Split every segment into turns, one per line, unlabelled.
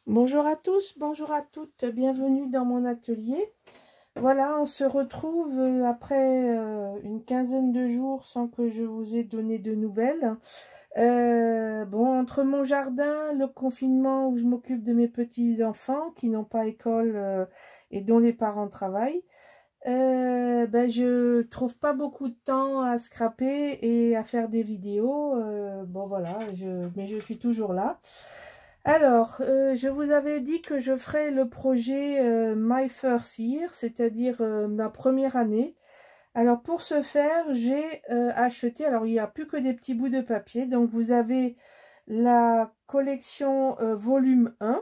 Bonjour à tous, bonjour à toutes, bienvenue dans mon atelier. Voilà, on se retrouve après une quinzaine de jours sans que je vous ai donné de nouvelles. Bon, entre mon jardin, le confinement où je m'occupe de mes petits-enfants qui n'ont pas école et dont les parents travaillent, je trouve pas beaucoup de temps à scraper et à faire des vidéos. Bon voilà, mais je suis toujours là. Alors, je vous avais dit que je ferais le projet My First Year, c'est-à-dire ma première année. Alors, pour ce faire, j'ai acheté, alors il n'y a plus que des petits bouts de papier, donc vous avez la collection volume 1,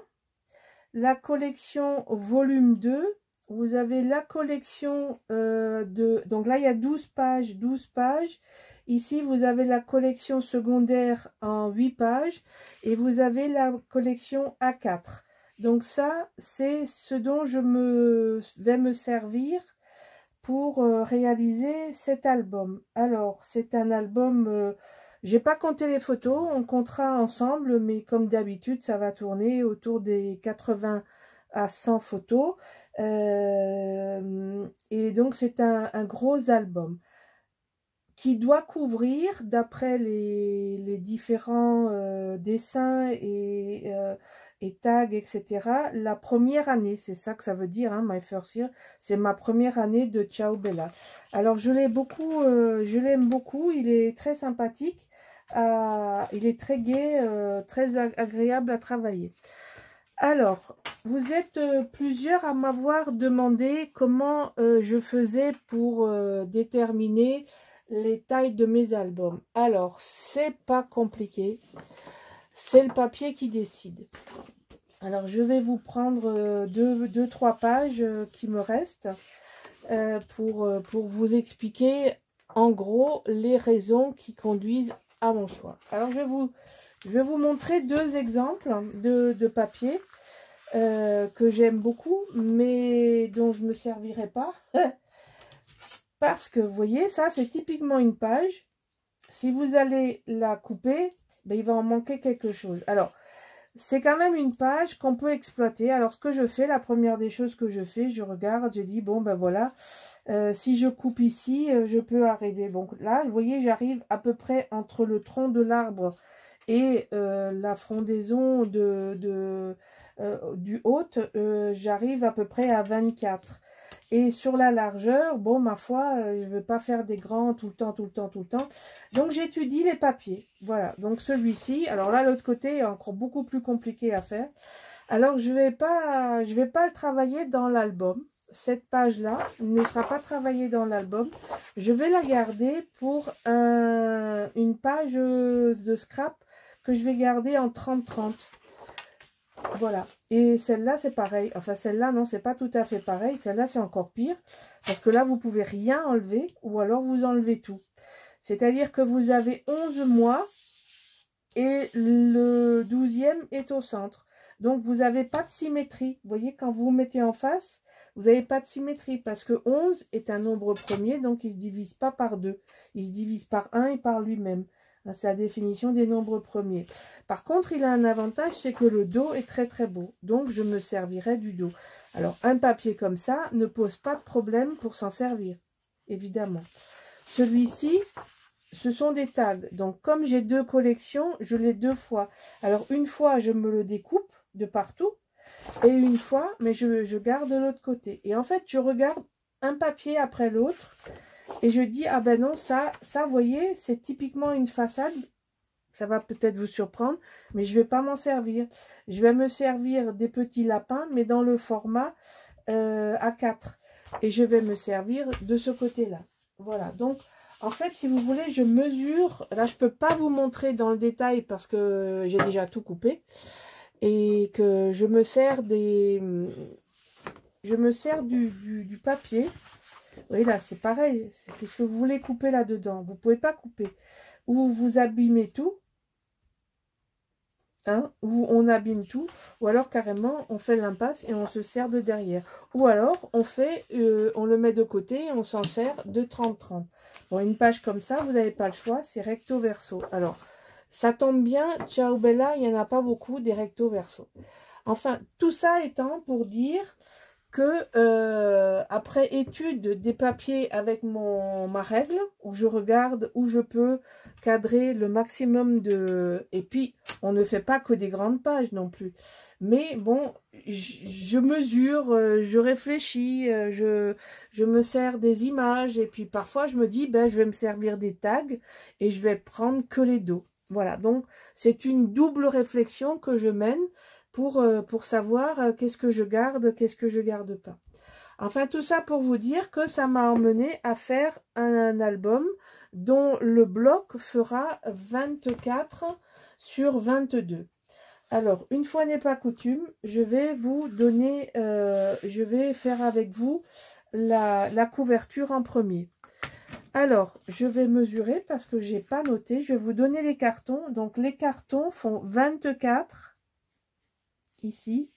la collection volume 2, vous avez la collection donc là il y a 12 pages, 12 pages. Ici, vous avez la collection secondaire en 8 pages et vous avez la collection A4. Donc ça, c'est ce dont je vais me servir pour réaliser cet album. Alors, c'est un album, j'ai pas compté les photos, on comptera ensemble, mais comme d'habitude, ça va tourner autour des 80 à 100 photos. Et donc, c'est un gros album qui doit couvrir, d'après les différents dessins et tags, etc., la première année. C'est ça que ça veut dire, hein, My First Year. C'est ma première année de Ciao Bella. Alors, je l'aime beaucoup. Il est très sympathique. Il est très gai, très agréable à travailler. Alors, vous êtes plusieurs à m'avoir demandé comment je faisais pour déterminer les tailles de mes albums. Alors, c'est pas compliqué. C'est le papier qui décide. Alors, je vais vous prendre deux, trois pages qui me restent pour vous expliquer en gros les raisons qui conduisent à mon choix. Alors, je vais vous montrer deux exemples de papier que j'aime beaucoup, mais dont je ne me servirai pas. Parce que, vous voyez, ça, c'est typiquement une page. Si vous allez la couper, ben, il va en manquer quelque chose. Alors, c'est quand même une page qu'on peut exploiter. Alors, ce que je fais, la première des choses que je fais, je regarde, je dis, bon, ben voilà, si je coupe ici, je peux arriver. Donc là, vous voyez, j'arrive à peu près entre le tronc de l'arbre et la frondaison du haut, j'arrive à peu près à 24. Et sur la largeur, bon, ma foi, je ne veux pas faire des grands tout le temps. Donc, j'étudie les papiers. Voilà, donc celui-ci. Alors là, l'autre côté est encore beaucoup plus compliqué à faire. Alors, je vais pas le travailler dans l'album. Cette page-là ne sera pas travaillée dans l'album. Je vais la garder pour une page de scrap que je vais garder en 30-30. Voilà, et celle-là c'est pareil, enfin celle-là non, c'est pas tout à fait pareil, celle-là c'est encore pire, parce que là vous pouvez rien enlever, ou alors vous enlevez tout. C'est-à-dire que vous avez 11 mois, et le 12e est au centre. Donc vous n'avez pas de symétrie, vous voyez, quand vous vous mettez en face, vous n'avez pas de symétrie, parce que 11 est un nombre premier, donc il ne se divise pas par 2, il se divise par 1 et par lui-même. C'est la définition des nombres premiers. Par contre, il a un avantage, c'est que le dos est très très beau. Donc, je me servirai du dos. Alors, un papier comme ça ne pose pas de problème pour s'en servir, évidemment. Celui-ci, ce sont des tags. Donc, comme j'ai deux collections, je l'ai deux fois. Alors, une fois, je me le découpe de partout. Et une fois, mais je garde de l'autre côté. Et en fait, je regarde un papier après l'autre. Et je dis, ah ben non, ça vous voyez, c'est typiquement une façade. Ça va peut-être vous surprendre, mais je ne vais pas m'en servir. Je vais me servir des petits lapins, mais dans le format A4. Et je vais me servir de ce côté-là. Voilà, donc, en fait, si vous voulez, je mesure. Là, je ne peux pas vous montrer dans le détail parce que j'ai déjà tout coupé. Et que je me sers du papier. Oui, là, c'est pareil. Qu'est-ce que vous voulez couper là-dedans? Vous ne pouvez pas couper. Ou vous abîmez tout. Hein, ou on abîme tout. Ou alors, carrément, on fait l'impasse et on se sert de derrière. Ou alors, on le met de côté et on s'en sert de 30-30. Bon, une page comme ça, vous n'avez pas le choix. C'est recto verso. Alors, ça tombe bien. Ciao Bella, il n'y en a pas beaucoup des recto verso. Enfin, tout ça étant pour dire que après étude des papiers avec ma règle, où je regarde où je peux cadrer le maximum de... Et puis, on ne fait pas que des grandes pages non plus. Mais bon, je mesure, je réfléchis, je me sers des images. Et puis parfois, je me dis, ben, je vais me servir des tags et je vais prendre que les dos. Voilà, donc c'est une double réflexion que je mène pour savoir qu'est-ce que je garde, qu'est-ce que je garde pas. Enfin, tout ça pour vous dire que ça m'a emmené à faire un album dont le bloc fera 24 sur 22. Alors, une fois n'est pas coutume, je vais vous donner, je vais faire avec vous la couverture en premier. Alors, je vais mesurer parce que j'ai pas noté, je vais vous donner les cartons. Donc, les cartons font 24 ici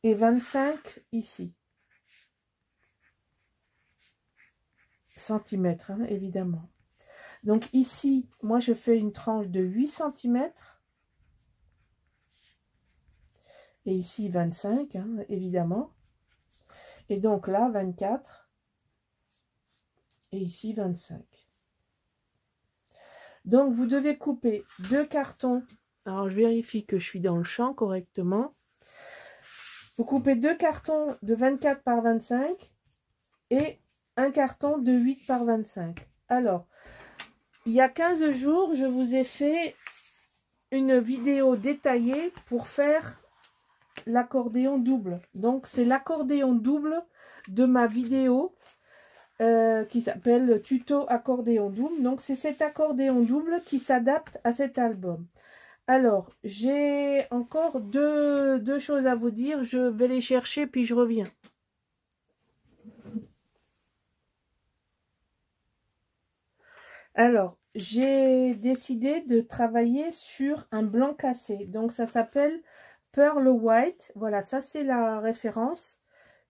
et 25 ici. Centimètres, hein, évidemment. Donc ici, moi je fais une tranche de 8 cm. Et ici 25, hein, évidemment. Et donc là, 24. Et ici 25. Donc vous devez couper 2 cartons. Alors je vérifie que je suis dans le champ correctement. Vous coupez 2 cartons de 24 par 25 et un carton de 8 par 25. Alors, il y a 15 jours, je vous ai fait une vidéo détaillée pour faire l'accordéon double. Donc, c'est l'accordéon double de ma vidéo qui s'appelle Tuto accordéon double. Donc, c'est cet accordéon double qui s'adapte à cet album. Alors, j'ai encore deux choses à vous dire. Je vais les chercher, puis je reviens. Alors, j'ai décidé de travailler sur un blanc cassé. Donc, ça s'appelle Pearl White. Voilà, ça c'est la référence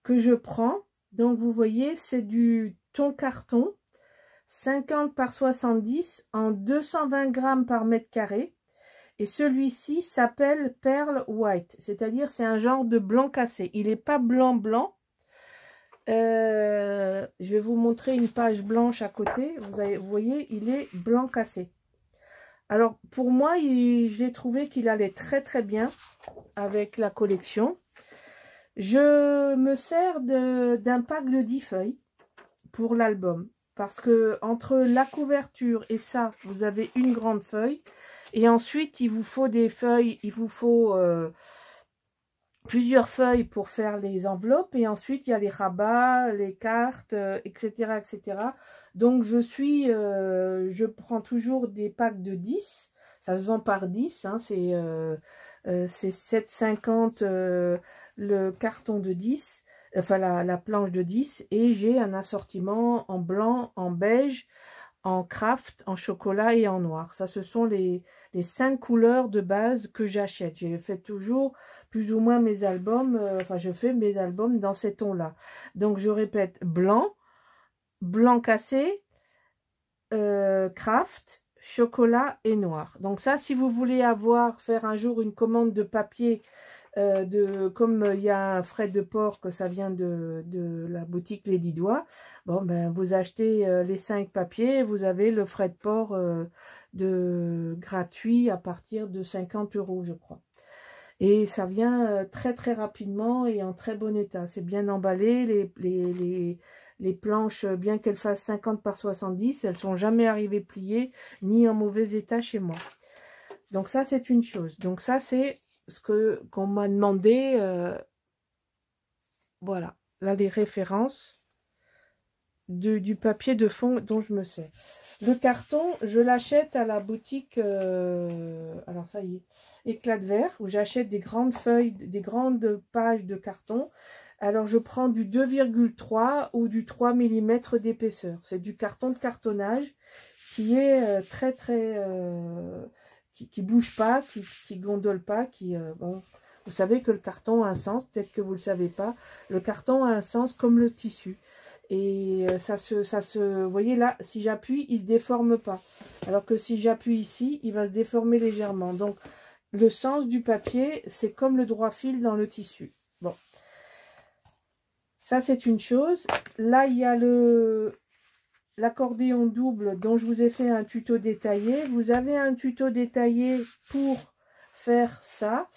que je prends. Donc, vous voyez, c'est du ton carton. 50 par 70 en 220 grammes par mètre carré. Et celui-ci s'appelle Pearl White, c'est-à-dire c'est un genre de blanc cassé. Il n'est pas blanc-blanc. Je vais vous montrer une page blanche à côté. Vous voyez, il est blanc cassé. Alors, pour moi, j'ai trouvé qu'il allait très très bien avec la collection. Je me sers d'un pack de 10 feuilles pour l'album. Parce que entre la couverture et ça, vous avez une grande feuille. Et ensuite, il vous faut des feuilles, il vous faut plusieurs feuilles pour faire les enveloppes. Et ensuite, il y a les rabats, les cartes, etc., etc. Donc, je prends toujours des packs de 10. Ça se vend par 10, hein, c'est 7,50 le carton de 10, enfin la planche de 10. Et j'ai un assortiment en blanc, en beige, en craft, en chocolat et en noir. Ça, ce sont les 5 couleurs de base que j'achète. J'ai fait toujours plus ou moins mes albums, enfin je fais mes albums dans ces tons-là. Donc je répète, blanc, blanc cassé, craft, chocolat et noir. Donc ça, si vous voulez faire un jour une commande de papier, comme il y a un frais de port que ça vient de la boutique Les 10 Doigts, bon, ben, vous achetez les 5 papiers, vous avez le frais de port gratuit à partir de 50 €, je crois. Et ça vient très très rapidement et en très bon état. C'est bien emballé, les planches, bien qu'elles fassent 50 par 70, elles ne sont jamais arrivées pliées ni en mauvais état chez moi. Donc ça, c'est une chose. Donc ça, c'est ce qu'on m'a demandé. Voilà, là les références du papier de fond dont je me sers. Le carton, je l'achète à la boutique, alors ça y est, Éclat de verre, où j'achète des grandes feuilles, des grandes pages de carton. Alors je prends du 2,3 ou du 3 mm d'épaisseur. C'est du carton de cartonnage qui est très très... qui bouge pas, qui gondole pas, bon, vous savez que le carton a un sens, peut-être que vous ne le savez pas. Le carton a un sens comme le tissu. Et vous voyez là, si j'appuie, il ne se déforme pas. Alors que si j'appuie ici, il va se déformer légèrement. Donc, le sens du papier, c'est comme le droit fil dans le tissu. Bon. Ça, c'est une chose. Là, il y a l'accordéon double dont je vous ai fait un tuto détaillé. Vous avez un tuto détaillé pour faire ça.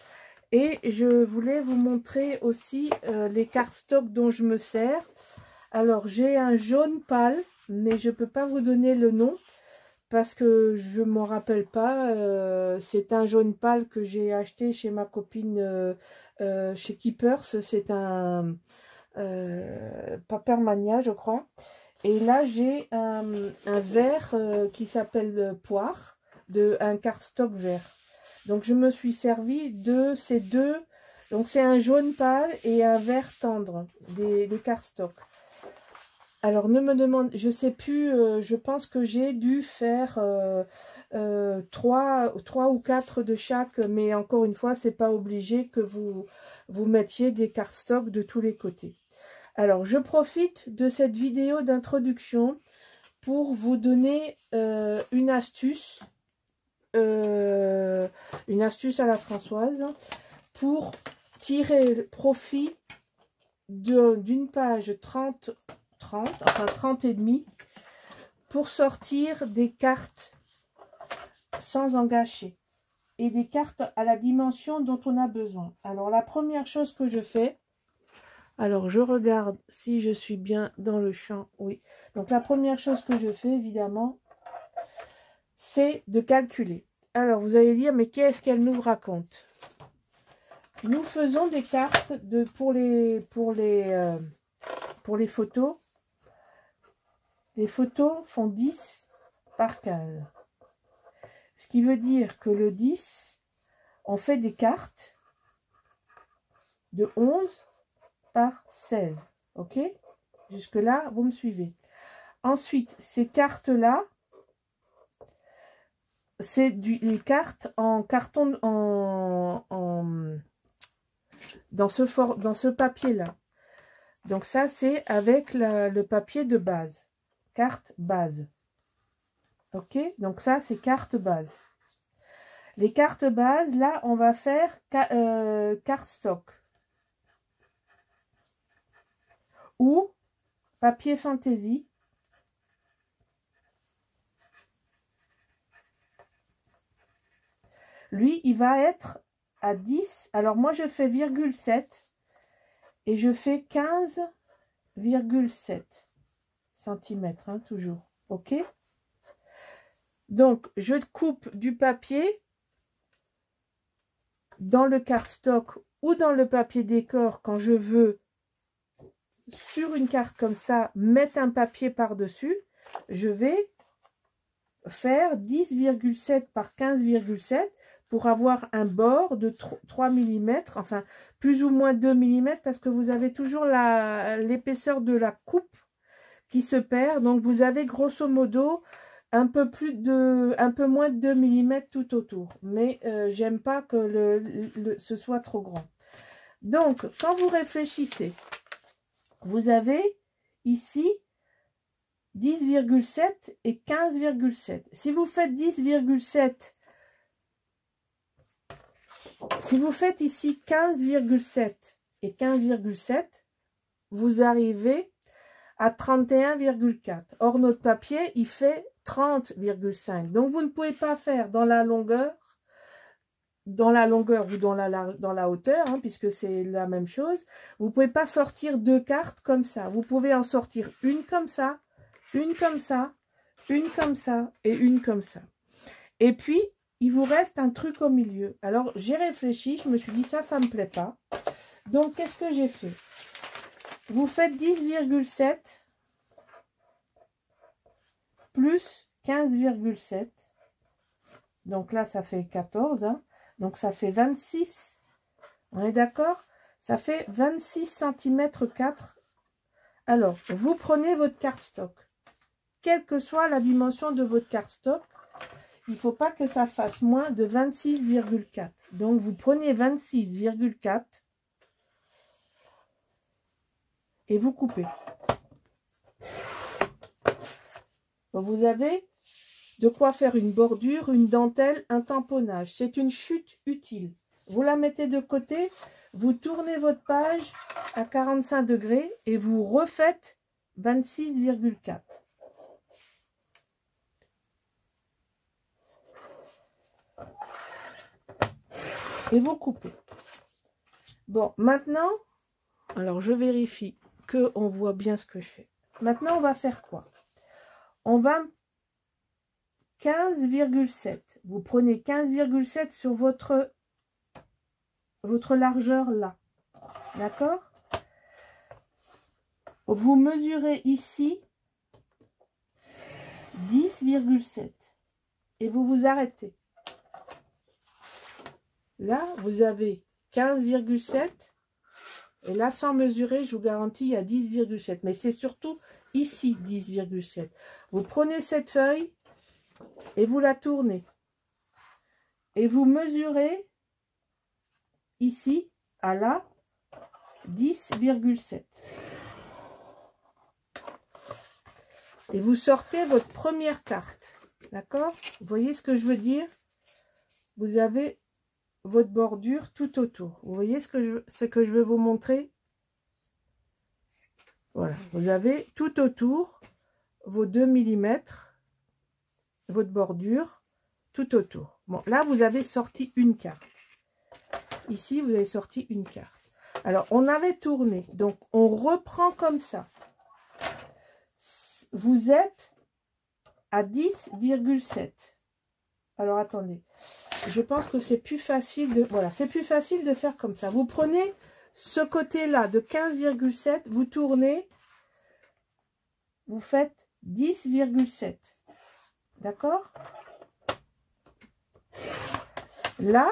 Et je voulais vous montrer aussi les cardstock dont je me sers. Alors, j'ai un jaune pâle, mais je ne peux pas vous donner le nom parce que je ne m'en rappelle pas. C'est un jaune pâle que j'ai acheté chez ma copine chez Keepers. C'est un Papermania, je crois. Et là, j'ai un vert qui s'appelle Poire, un cardstock vert. Donc, je me suis servi de ces deux. Donc, c'est un jaune pâle et un vert tendre, des cardstock. Alors, ne me demande, je sais plus, je pense que j'ai dû faire 3 ou 4 de chaque, mais encore une fois, c'est pas obligé que vous mettiez des cardstock de tous les côtés. Alors, je profite de cette vidéo d'introduction pour vous donner une astuce à la Françoise pour tirer profit d'une page 30, enfin 30 et demi, pour sortir des cartes sans en gâcher et des cartes à la dimension dont on a besoin. Alors, la première chose que je fais, alors je regarde si je suis bien dans le champ, oui. Donc, la première chose que je fais, évidemment, c'est de calculer. Alors, vous allez dire, mais qu'est-ce qu'elle nous raconte? Nous faisons des cartes pour les photos. Les photos font 10 par 15. Ce qui veut dire que le 10, on fait des cartes de 11 par 16. Ok? Jusque-là, vous me suivez. Ensuite, ces cartes-là, c'est les cartes en carton, dans ce papier-là. Donc ça, c'est avec le papier de base. Carte base. Ok? Donc ça, c'est carte base. Les cartes base, là, on va faire cardstock. Ou papier fantaisie. Lui, il va être à 10. Alors, moi, je fais 0,7 et je fais 15,7 cm, hein, toujours. OK? Donc, je coupe du papier dans le cardstock ou dans le papier décor quand je veux, sur une carte comme ça, mettre un papier par-dessus. Je vais faire 10,7 par 15,7 pour avoir un bord de 3 mm, enfin plus ou moins 2 mm, parce que vous avez toujours l'épaisseur de la coupe qui se perd. Donc vous avez grosso modo un peu moins de 2 mm tout autour. Mais j'aime pas que ce soit trop grand. Donc quand vous réfléchissez, vous avez ici 10,7 et 15,7. Si vous faites 10,7, si vous faites ici 15,7 et 15,7, vous arrivez à 31,4. Or, notre papier, il fait 30,5. Donc, vous ne pouvez pas faire dans la longueur ou dans la hauteur, hein, puisque c'est la même chose. Vous ne pouvez pas sortir deux cartes comme ça. Vous pouvez en sortir une comme ça, une comme ça, une comme ça et une comme ça. Et puis, il vous reste un truc au milieu. Alors, j'ai réfléchi, je me suis dit, ça ne me plaît pas. Donc, qu'est-ce que j'ai fait? Vous faites 10,7 plus 15,7. Donc là, ça fait 14. Hein. Donc, ça fait 26. On est d'accord? Ça fait 26 cm 4. Alors, vous prenez votre cardstock. Quelle que soit la dimension de votre cardstock, il ne faut pas que ça fasse moins de 26,4. Donc, vous prenez 26,4 et vous coupez. Donc, vous avez de quoi faire une bordure, une dentelle, un tamponnage. C'est une chute utile. Vous la mettez de côté, vous tournez votre page à 45 degrés et vous refaites 26,4. Et vous coupez. Bon, maintenant, alors je vérifie qu'on voit bien ce que je fais. Maintenant, on va faire quoi? On va 15,7. Vous prenez 15,7 sur votre largeur là. D'accord? Vous mesurez ici 10,7 et vous vous arrêtez. Là, vous avez 15,7 et là, sans mesurer, je vous garantis, il y a 10,7. Mais c'est surtout ici 10,7. Vous prenez cette feuille et vous la tournez. Et vous mesurez ici, à là, 10,7. Et vous sortez votre première carte. D'accord? Vous voyez ce que je veux dire? Vous avez votre bordure tout autour. Vous voyez ce que je veux vous montrer? Voilà. Vous avez tout autour vos 2 mm, votre bordure, tout autour. Bon, là, vous avez sorti une carte. Ici, vous avez sorti une carte. Alors, on avait tourné. Donc, on reprend comme ça. Vous êtes à 10,7. Alors, attendez. Je pense que c'est plus facile de... Voilà, c'est plus facile de faire comme ça. Vous prenez ce côté-là de 15,7, vous tournez, vous faites 10,7. D'accord? Là,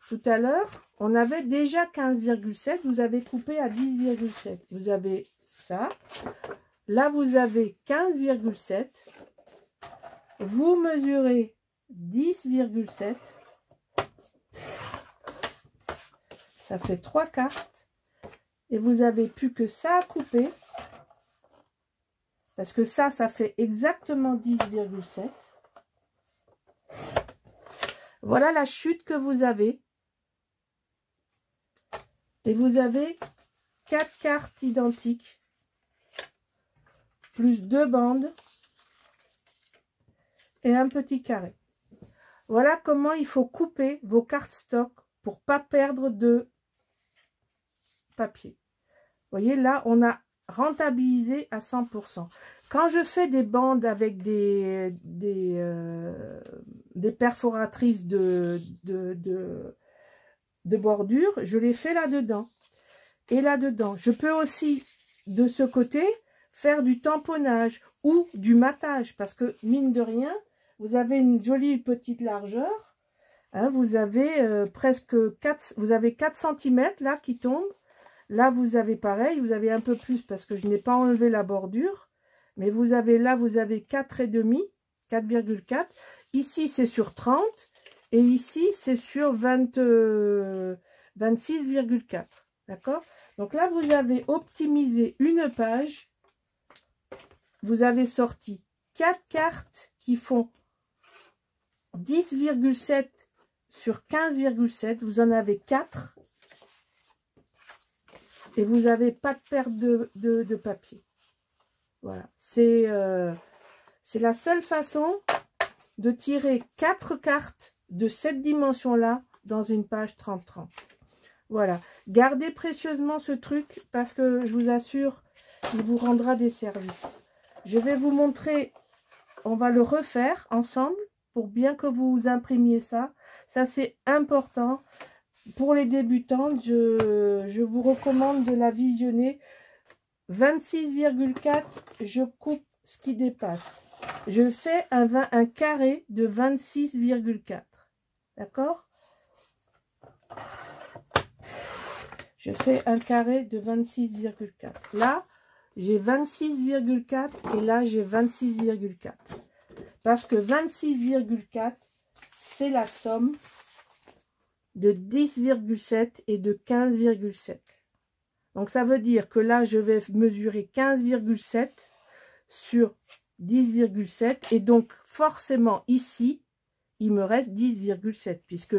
tout à l'heure, on avait déjà 15,7, vous avez coupé à 10,7. Vous avez ça. Là, vous avez 15,7. Vous mesurez 10,7. Ça fait 3 cartes. Et vous n'avez plus que ça à couper. Parce que ça fait exactement 10,7. Voilà la chute que vous avez. Et vous avez 4 cartes identiques. Plus 2 bandes. Et un petit carré. Voilà comment il faut couper vos cartes stock pour ne pas perdre de papier. Vous voyez, là, on a rentabilisé à 100%. Quand je fais des bandes avec des perforatrices de bordure, je les fais là-dedans. Et là-dedans, je peux aussi, de ce côté, faire du tamponnage ou du matage. Parce que, mine de rien, vous avez une jolie petite largeur. Hein, vous avez presque 4, vous avez 4 cm là qui tombent. Là, vous avez pareil, vous avez un peu plus parce que je n'ai pas enlevé la bordure. Mais vous avez là, vous avez 4,5, 4,4. Ici, c'est sur 30. Et ici, c'est sur 26,4. D'accord? Donc là, vous avez optimisé une page. Vous avez sorti 4 cartes qui font 10,7 sur 15,7. Vous en avez 4. Et vous n'avez pas de perte de papier. Voilà. C'est la seule façon de tirer 4 cartes de cette dimension-là dans une page 30-30. Voilà. Gardez précieusement ce truc parce que je vous assure, il vous rendra des services. Je vais vous montrer, on va le refaire ensemble pour bien que vous imprimiez ça. Ça, c'est important. Pour les débutantes, je vous recommande de la visionner. 26,4, je coupe ce qui dépasse. Je fais un carré de 26,4. D'accord? Je fais un carré de 26,4. Là, j'ai 26,4 et là, j'ai 26,4. Parce que 26,4, c'est la somme de 10,7 et de 15,7. Donc, ça veut dire que là, je vais mesurer 15,7 sur 10,7 et donc forcément ici, il me reste 10,7 puisque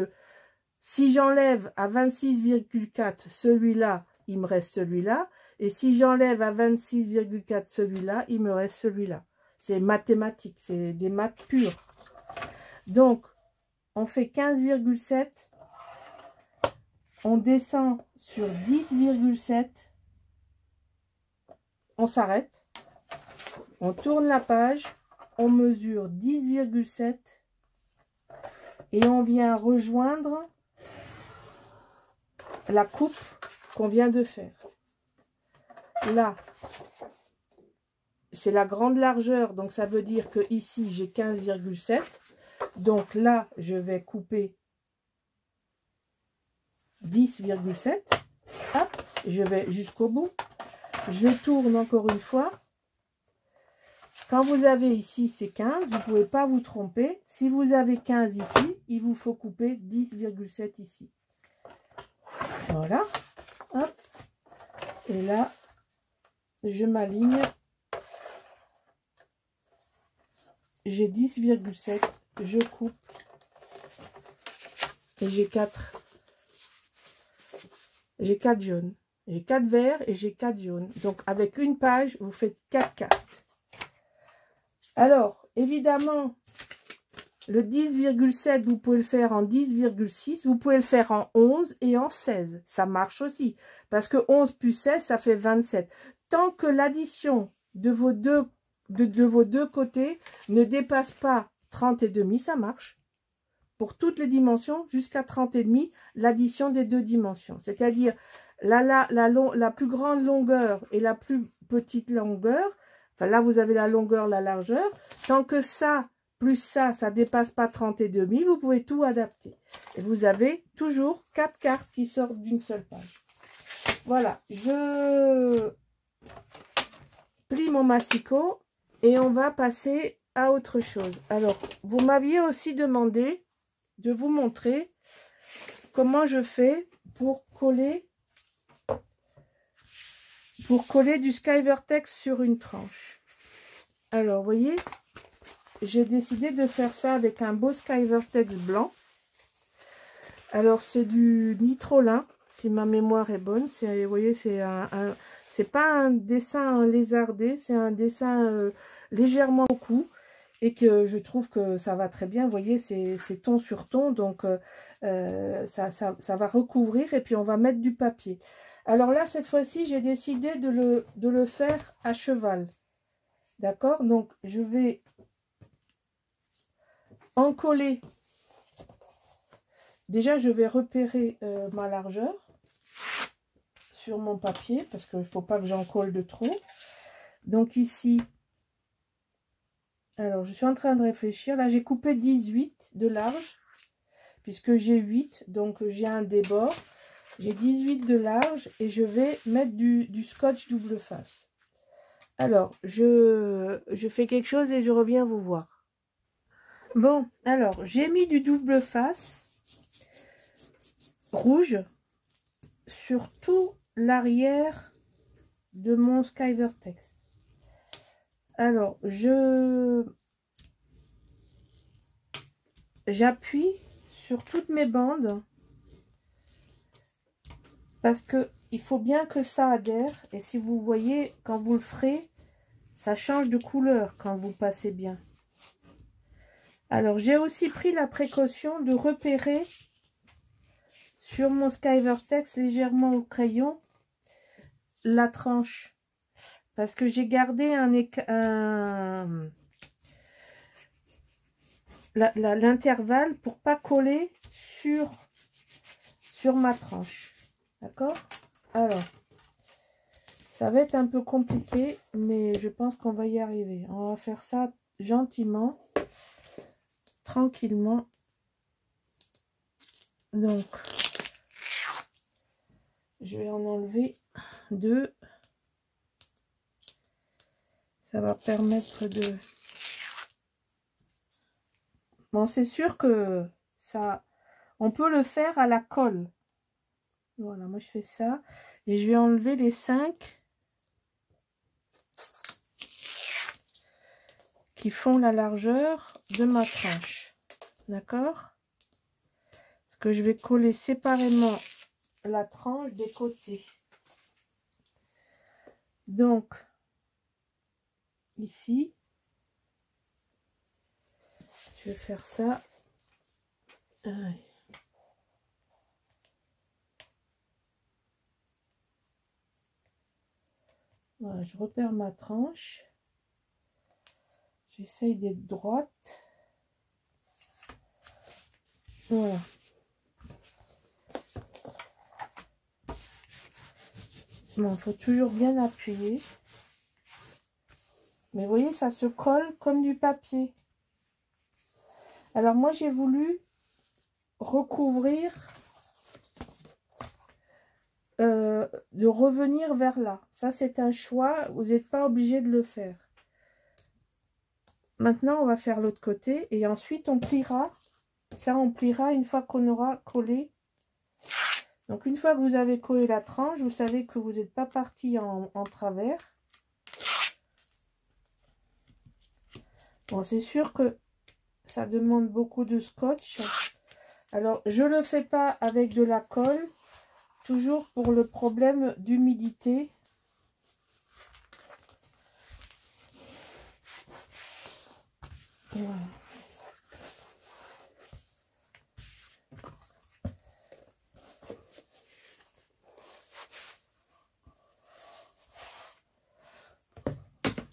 si j'enlève à 26,4 celui-là, il me reste celui-là. Et si j'enlève à 26,4 celui-là, il me reste celui-là. C'est mathématique, c'est des maths pures. Donc, on fait 15,7. On descend sur 10,7. On s'arrête. On tourne la page. On mesure 10,7. Et on vient rejoindre la coupe qu'on vient de faire. Là, c'est la grande largeur, donc ça veut dire que ici j'ai 15,7. Donc là, je vais couper 10,7. Hop, je vais jusqu'au bout. Je tourne encore une fois. Quand vous avez ici, c'est 15, vous ne pouvez pas vous tromper. Si vous avez 15 ici, il vous faut couper 10,7 ici. Voilà. Hop. Et là, je m'aligne. J'ai 10,7. Je coupe. Et j'ai 4. J'ai 4 jaunes. J'ai 4 verts et j'ai 4 jaunes. Donc, avec une page, vous faites 4 cartes. Alors, évidemment, le 10,7, vous pouvez le faire en 10,6. Vous pouvez le faire en 11 et en 16. Ça marche aussi. Parce que 11 plus 16, ça fait 27. Tant que l'addition de vos deux côtés ne dépasse pas 30,5, ça marche. Pour toutes les dimensions, jusqu'à 30,5, l'addition des deux dimensions. C'est-à-dire la plus grande longueur et la plus petite longueur. Enfin, là, vous avez la longueur, la largeur. Tant que ça, plus ça dépasse pas 30,5, vous pouvez tout adapter. Et vous avez toujours 4 cartes qui sortent d'une seule page. Voilà, je plie mon massicot et on va passer à autre chose. Alors, vous m'aviez aussi demandé de vous montrer comment je fais pour coller du Skyvertex sur une tranche. Alors, vous voyez, j'ai décidé de faire ça avec un beau Skyvertex blanc. Alors, c'est du nitrolin, si ma mémoire est bonne. Vous voyez, c'est pas un dessin lézardé, c'est un dessin légèrement au cou. Et que je trouve que ça va très bien. Vous voyez, c'est ton sur ton. Donc, ça va recouvrir. Et puis, on va mettre du papier. Alors là, cette fois-ci, j'ai décidé de le faire à cheval. D'accord? Donc, je vais encoller. Déjà, je vais repérer ma largeur sur mon papier. Parce qu'il ne faut pas que j'en colle de trop. Donc, ici... Alors, je suis en train de réfléchir. Là, j'ai coupé 18 de large, puisque j'ai 8. Donc, j'ai un débord. J'ai 18 de large et je vais mettre du scotch double face. Alors, je fais quelque chose et je reviens vous voir. Bon, alors, j'ai mis du double face rouge sur tout l'arrière de mon Skyvertex. Alors, j'appuie sur toutes mes bandes parce que il faut bien que ça adhère. Et si vous voyez, quand vous le ferez, ça change de couleur quand vous passez bien. Alors, j'ai aussi pris la précaution de repérer sur mon Skyvertex légèrement au crayon la tranche. Parce que j'ai gardé l'intervalle pour pas coller sur ma tranche. D'accord? Alors, ça va être un peu compliqué, mais je pense qu'on va y arriver. On va faire ça gentiment, tranquillement. Donc, je vais en enlever 2. Ça va permettre de... Bon, c'est sûr que ça... On peut le faire à la colle. Voilà, moi je fais ça. Et je vais enlever les 5. qui font la largeur de ma tranche. D'accord? Parce que je vais coller séparément la tranche des côtés. Donc, ici, je vais faire ça. Voilà, je repère ma tranche. J'essaye d'être droite. Voilà. Bon, il faut toujours bien appuyer. Mais vous voyez, ça se colle comme du papier. Alors moi, j'ai voulu recouvrir, de revenir vers là. Ça, c'est un choix. Vous n'êtes pas obligé de le faire. Maintenant, on va faire l'autre côté. Et ensuite, on pliera. Ça, on pliera une fois qu'on aura collé. Donc, une fois que vous avez collé la tranche, vous savez que vous n'êtes pas parti en travers. Bon, c'est sûr que ça demande beaucoup de scotch. Alors, je ne le fais pas avec de la colle. Toujours pour le problème d'humidité. Voilà.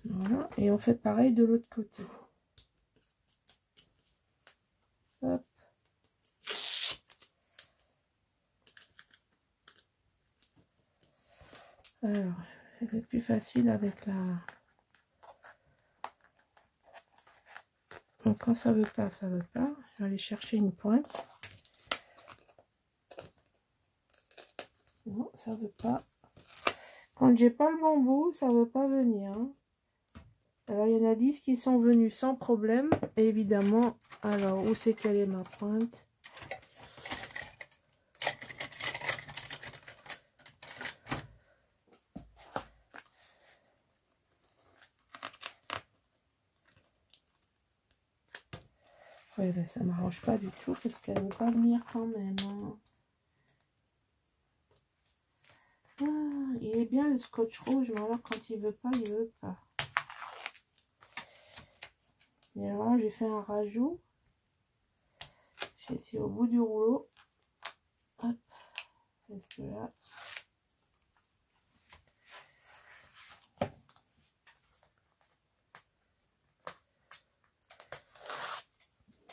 Voilà. Et on fait pareil de l'autre côté. Hop. Alors, c'est plus facile avec la... Donc, quand ça veut pas, ça veut pas. Je vais aller chercher une pointe. Non, ça veut pas. Quand j'ai pas le bon bout, ça veut pas venir. Hein. Alors, il y en a 10 qui sont venus sans problème. Et évidemment, alors, où c'est qu'elle est ma pointe? Ouais, ben, ça m'arrange pas du tout parce qu'elle ne veut pas venir quand même. Hein. Ah, il est bien le scotch rouge, mais alors quand il veut pas, il veut pas. Et alors là, j'ai fait un rajout. J'ai essayé au bout du rouleau. Hop, reste là.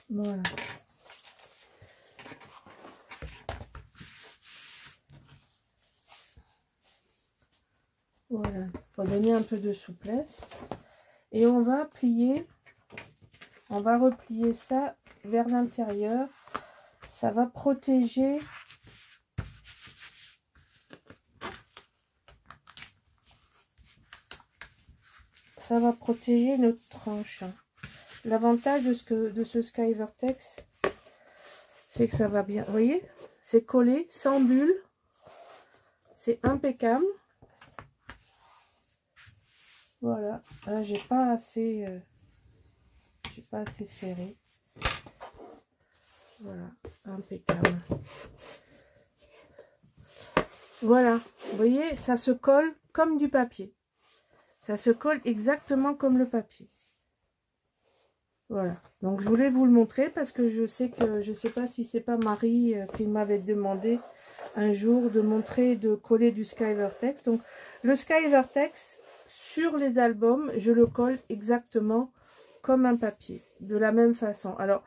Voilà. Voilà, faut donner un peu de souplesse. Et on va plier, on va replier ça vers l'intérieur. Ça va protéger notre tranche. L'avantage de ce Sky Vertex, c'est que ça va bien. Vous voyez, c'est collé, sans bulle. C'est impeccable. Voilà. Là, j'ai pas assez serré. Voilà, impeccable. Voilà, vous voyez, ça se colle comme du papier. Ça se colle exactement comme le papier. Voilà, donc je voulais vous le montrer parce que je sais pas si c'est pas Marie qui m'avait demandé un jour de montrer, de coller du Sky Vertex. Donc le Sky Vertex sur les albums, je le colle exactement comme un papier, de la même façon. Alors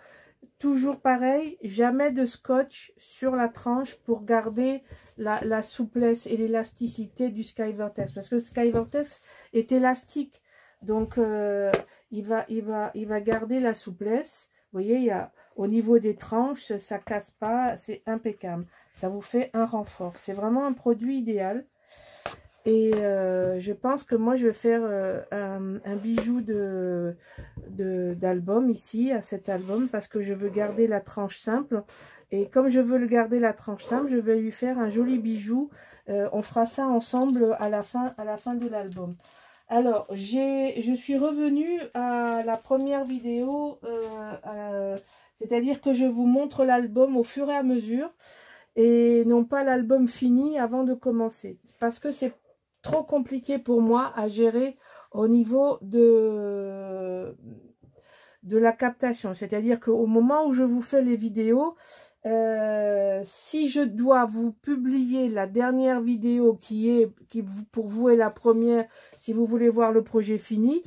toujours pareil, jamais de scotch sur la tranche pour garder la souplesse et l'élasticité du Sky Vertex, parce que le Sky Vertex est élastique, donc il va garder la souplesse. Vous voyez, il y a, au niveau des tranches, ça casse pas, c'est impeccable. Ça vous fait un renfort. C'est vraiment un produit idéal. Et je pense que moi, je vais faire un bijou d'album ici, à cet album, parce que je veux garder la tranche simple. Et comme je veux le garder la tranche simple, je vais lui faire un joli bijou. On fera ça ensemble à la fin de l'album. Alors, je suis revenue à la première vidéo, c'est-à-dire que je vous montre l'album au fur et à mesure et non pas l'album fini avant de commencer. Parce que c'est trop compliqué pour moi à gérer au niveau de la captation. C'est-à-dire qu'au moment où je vous fais les vidéos, si je dois vous publier la dernière vidéo qui pour vous est la première, si vous voulez voir le projet fini,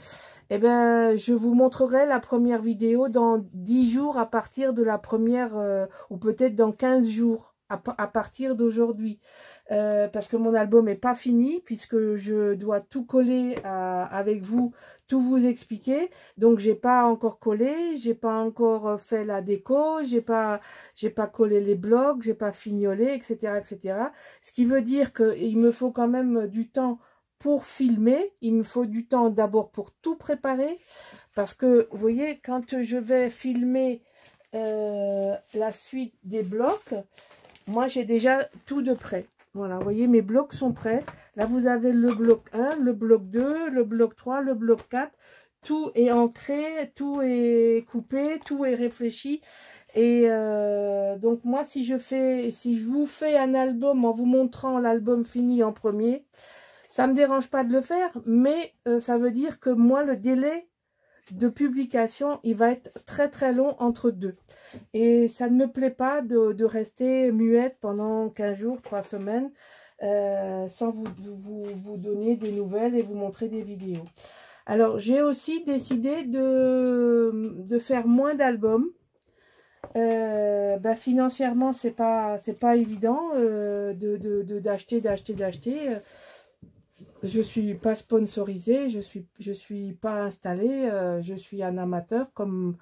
eh ben, je vous montrerai la première vidéo dans 10 jours à partir de la première, ou peut-être dans 15 jours à partir d'aujourd'hui. Parce que mon album n'est pas fini, puisque je dois tout coller avec vous, tout vous expliquer. Donc, j'ai pas encore collé, j'ai pas encore fait la déco, j'ai pas collé les blocs, j'ai pas fignolé, etc., etc. Ce qui veut dire qu'il me faut quand même du temps pour filmer. Il me faut du temps d'abord pour tout préparer. Parce que, vous voyez, quand je vais filmer la suite des blocs, moi, j'ai déjà tout de prêt. Voilà, vous voyez, mes blocs sont prêts. Là, vous avez le bloc 1, le bloc 2, le bloc 3, le bloc 4. Tout est ancré, tout est coupé, tout est réfléchi. Et donc, moi, si je vous fais un album en vous montrant l'album fini en premier, ça ne me dérange pas de le faire, mais ça veut dire que moi, le délai de publication, il va être très très long entre deux. Et ça ne me plaît pas de rester muette pendant 15 jours, 3 semaines, sans vous donner des nouvelles et vous montrer des vidéos. Alors, j'ai aussi décidé de faire moins d'albums. Financièrement, c'est pas évident d'acheter. Je suis pas sponsorisée, je suis pas installée, je suis un amateur comme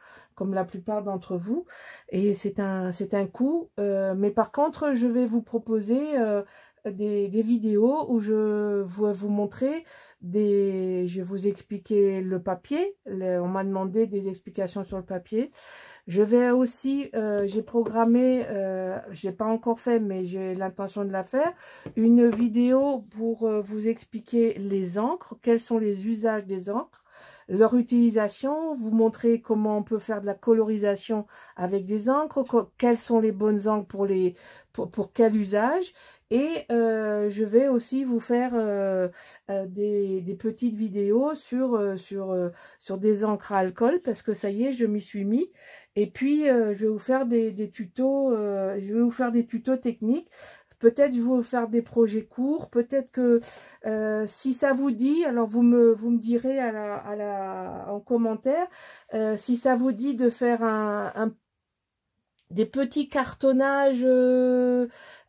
la plupart d'entre vous, et c'est un coût. Mais par contre, je vais vous proposer des vidéos où je vais vous montrer je vais vous expliquer le papier. On m'a demandé des explications sur le papier. Je vais aussi, j'ai programmé, je n'ai pas encore fait, mais j'ai l'intention de la faire, une vidéo pour vous expliquer les encres, quels sont les usages des encres, leur utilisation, vous montrer comment on peut faire de la colorisation avec des encres, quelles sont les bonnes encres pour quel usage. Et je vais aussi vous faire des petites vidéos sur des encres à alcool, parce que ça y est, je m'y suis mis. Et puis, je vais vous faire des tutos, je vais vous faire des tutos techniques. Peut-être je vais vous faire des projets courts. Peut-être que si ça vous dit, alors vous me direz en commentaire, si ça vous dit de faire des petits cartonnages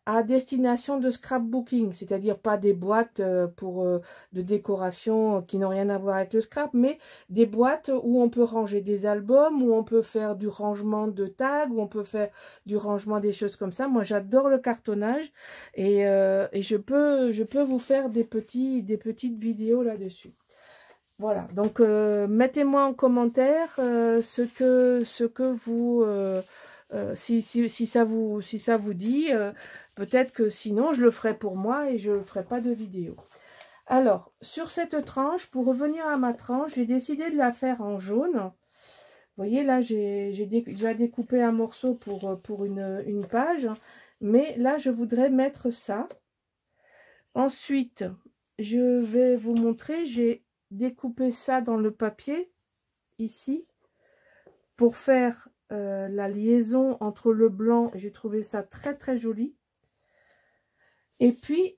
à destination de scrapbooking, c'est-à-dire pas des boîtes de décoration qui n'ont rien à voir avec le scrap, mais des boîtes où on peut ranger des albums, où on peut faire du rangement de tags, où on peut faire du rangement des choses comme ça. Moi, j'adore le cartonnage et je peux vous faire des petites vidéos là-dessus. Voilà, donc mettez-moi en commentaire ce que vous... si ça vous dit, peut-être que sinon je le ferai pour moi et je ne ferai pas de vidéo. Alors, sur cette tranche, pour revenir à ma tranche, j'ai décidé de la faire en jaune. Vous voyez, là, j'ai déjà découpé un morceau pour une page. Mais là, je voudrais mettre ça. Ensuite, je vais vous montrer, j'ai découpé ça dans le papier, ici, pour faire... la liaison entre le blanc, j'ai trouvé ça très très joli. Et puis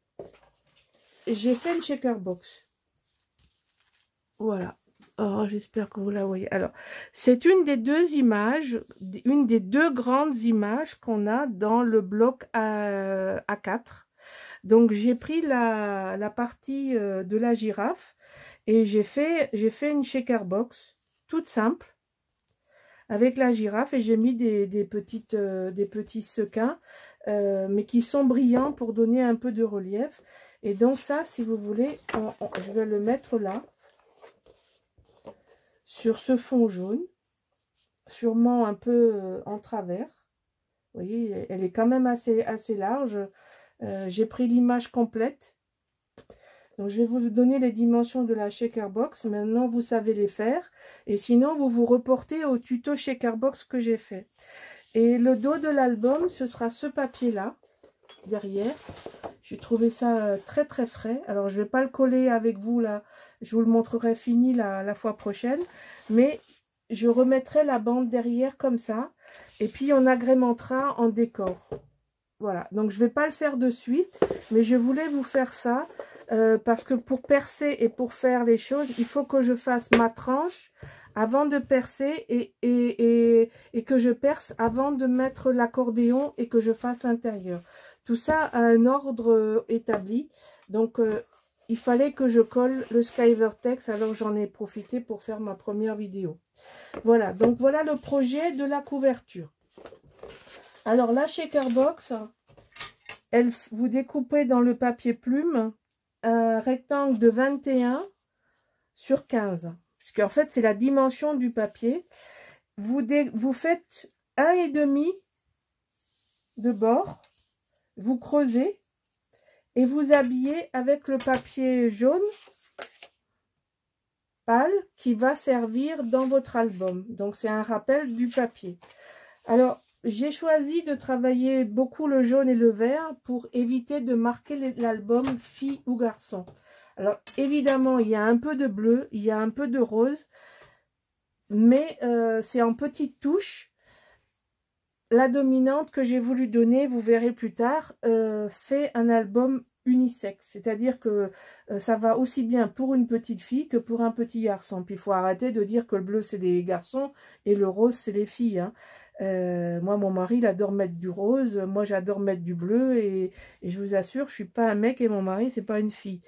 j'ai fait une shaker box. Voilà. Oh, j'espère que vous la voyez. Alors, c'est une des deux images, une des deux grandes images qu'on a dans le bloc A4. Donc j'ai pris la partie de la girafe et j'ai fait une shaker box toute simple avec la girafe, et j'ai mis des petits sequins, mais qui sont brillants pour donner un peu de relief. Et donc ça, si vous voulez, je vais le mettre là, sur ce fond jaune, sûrement un peu en travers. Vous voyez, elle est quand même assez large. J'ai pris l'image complète. Donc, je vais vous donner les dimensions de la shaker box. Maintenant, vous savez les faire. Et sinon, vous vous reportez au tuto shaker box que j'ai fait. Et le dos de l'album, ce sera ce papier-là, derrière. J'ai trouvé ça très très frais. Alors, je ne vais pas le coller avec vous là. Je vous le montrerai fini la fois prochaine. Mais je remettrai la bande derrière comme ça. Et puis, on agrémentera en décor. Voilà. Donc, je ne vais pas le faire de suite. Mais je voulais vous faire ça. Parce que pour percer et pour faire les choses, il faut que je fasse ma tranche avant de percer et que je perce avant de mettre l'accordéon et que je fasse l'intérieur. Tout ça a un ordre établi. Donc, il fallait que je colle le Skyvertex. Alors, j'en ai profité pour faire ma première vidéo. Voilà. Donc, voilà le projet de la couverture. Alors, la shaker box, vous découpez dans le papier plume un rectangle de 21 sur 15. Puisqu'en fait, c'est la dimension du papier. Vous faites 1,5 de bord. Vous creusez et vous habillez avec le papier jaune pâle qui va servir dans votre album. Donc, c'est un rappel du papier. Alors, j'ai choisi de travailler beaucoup le jaune et le vert pour éviter de marquer l'album fille ou garçon. Alors, évidemment, il y a un peu de bleu, il y a un peu de rose, mais c'est en petites touches. La dominante que j'ai voulu donner, vous verrez plus tard, fait un album unisexe. C'est-à-dire que ça va aussi bien pour une petite fille que pour un petit garçon. Puis il faut arrêter de dire que le bleu, c'est les garçons et le rose, c'est les filles. Hein. Moi, mon mari, il adore mettre du rose. Moi, j'adore mettre du bleu. Et je vous assure, je suis pas un mec et mon mari, c'est pas une fille.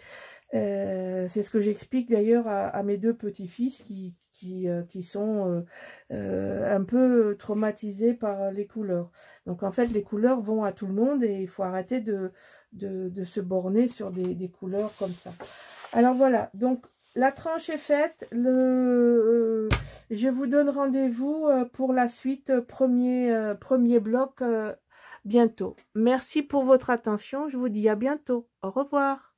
C'est ce que j'explique d'ailleurs à mes deux petits-fils qui sont un peu traumatisés par les couleurs. Donc en fait, les couleurs vont à tout le monde et il faut arrêter de se borner sur des couleurs comme ça. Alors voilà, donc la tranche est faite. Je vous donne rendez-vous pour la suite, premier bloc bientôt. Merci pour votre attention, je vous dis à bientôt. Au revoir.